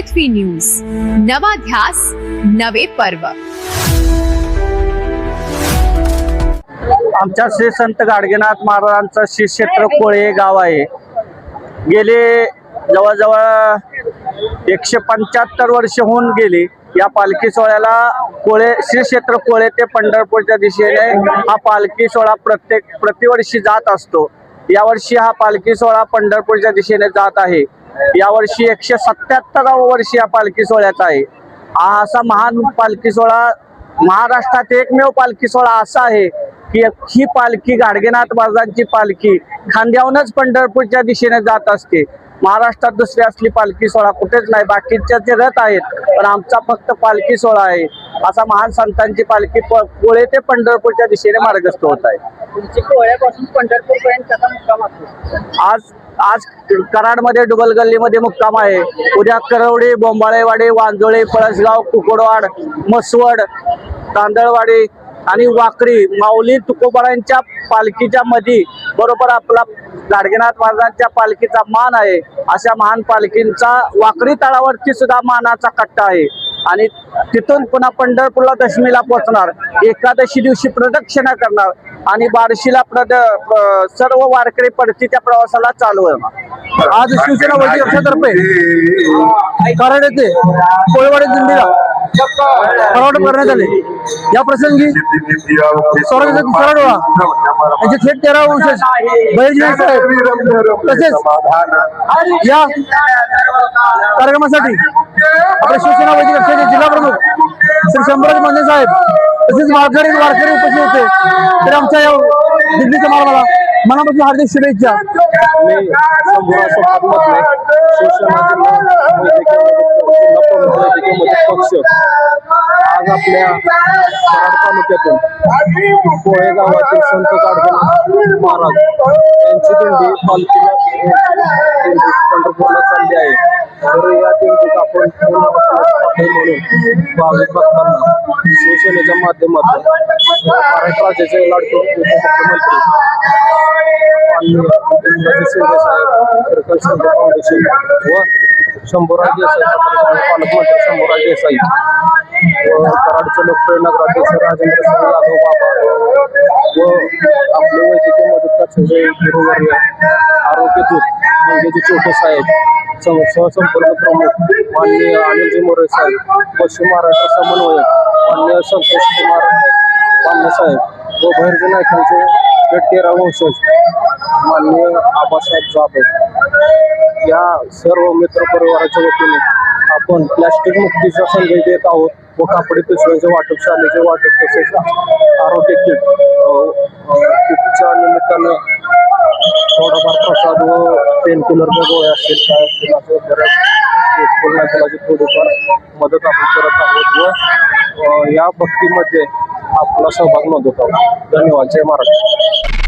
पृथ्वी news, नवा ध्यास नवे पर्व। आमच्या श्री संत गाडगेनाथ महाराजांचं श्री क्षेत्र कोळे हे गाव आहे। गेले जवळजवळ 175 वर्ष होऊन गेली या पालखी सोहळ्याला। कोळे श्री क्षेत्र कोळे ते पंढरपूरच्या दिशेने हा पालखी सोहळा प्रतिवर्षी जात असतो। यावर्षी हा पालखी सोहळा पंढरपूरच्या दिशेने जात आहे। यावर्षी 177वे वर्ष या पालखी सोहळ्याचा आहे। असा महान पालखी सोहळा महाराष्ट्रात एकमेव पालखी सोहळा असा आहे की ही पालखी गाडगेनाथ महाराजांची पालखी खांद्यावरूनच पंढरपूरच्या दिशेने जात असते। महाराष्ट्रात दुसरी असली पालखी सोहळा कुठेच नाही। बाकीच्या जे रथ आहेत पण आमचा फक्त पालखी सोहळा आहे। असा महान संतांची पालखी कोळे ते पंढरपूरच्या दिशेने मार्गस्थ होत आहे। तुमची कोळ्यापासून पंढरपूर पर्यंत मुक्काम असतो। आज कराडमध्ये डुबल गल्लीमध्ये मुक्काम आहे। उद्या करवडी, बोंबाळेवाडी, वांजोळे, पळसगाव, कुकडवाड, मसवड, तांदळवाडी आणि वाकरी माऊली तुकोबारांच्या पालखीच्या मध्ये बरोबर आपला गाडगेनाथ महाराजांच्या पालखीचा मान आहे। अशा महान पालखींचा वाकरी तळावरती सुद्धा मानाचा कट्टा आहे आणि तिथून पुन्हा पंढरपूरला दशमीला पोहोचणार। एकादशी दिवशी प्रदक्षिणा करणार आणि बार्शीला सर्व वारकरी परतीच्या प्रवासाला चालू होणार। आज शिवसेना वैद्य पक्षातर्फे कराड येथे कोळेवाडी दिंडीला फरावट करण्यात आले। या प्रसंगी सरडोळा यांचे थेट 13 वंशज बळीजी साहेब तसेच या कार्यक्रमासाठी आपल्या शिवसेना वैद्य पक्षाचे जिल्हा प्रमुख श्री शंभूराज माने साहेब तसेच वारकरी उपस्थित होते। तर आमच्या या दिंडीच्या मार्गाला मनापासून हार्दिक शुभेच्छा। मी शंभूराज सोपात्मक शिवसेना पक्ष आज आपल्या कराड तालुक्यातून कोळे गावातील संत गाडगेनाथ महाराज यांची दिंडी पालखीला पंढरपूरला चालली आहे। तर या दिंडीत आपण म्हणून भाविक भक्तांना शिवसेनेच्या माध्यमातून महाराष्ट्र राज्याचे लाडके उपमुख्यमंत्री शिंदे साहेब, शिंदे फाउंडेशन व शंभूराज देसाई पालकमंत्री शंभूराज देसाई व कराडचे लोकप्रिय नगराध्यक्ष राजेंद्र सिंह यादव बाबा व आपले वैद्यकीय मदत गुरुवर्य आरोग्य दूत म्हणजे छोटे साहेब, सहसंपर्क प्रमुख माननीय अनिलजी मोरे साहेब, पश्चिम महाराष्ट्र समन्वयक माननीय संतोष कुमार पांडे साहेब व भैरजी नायकांचे 13 वंशज माननीय आबासाहेब जाधव या सर्व मित्र परिवाराच्या वतीने आपण प्लॅस्टिक मुक्तीचा संदेश देत आहोत व कापडी पिशव्यांचे वाटप, शालेचे वाटप तसेच आरोग्य किटच्या निमित्तानं थोडाफार प्रसाद व पेन किलरच्या गोळ्या असतील काय असतील असं बऱ्याच थोडीफार मदत आपण करत आहोत व या भक्तीमध्ये आपला सहभाग नोंदवत आहोत। धन्यवाद। जय महाराष्ट्र।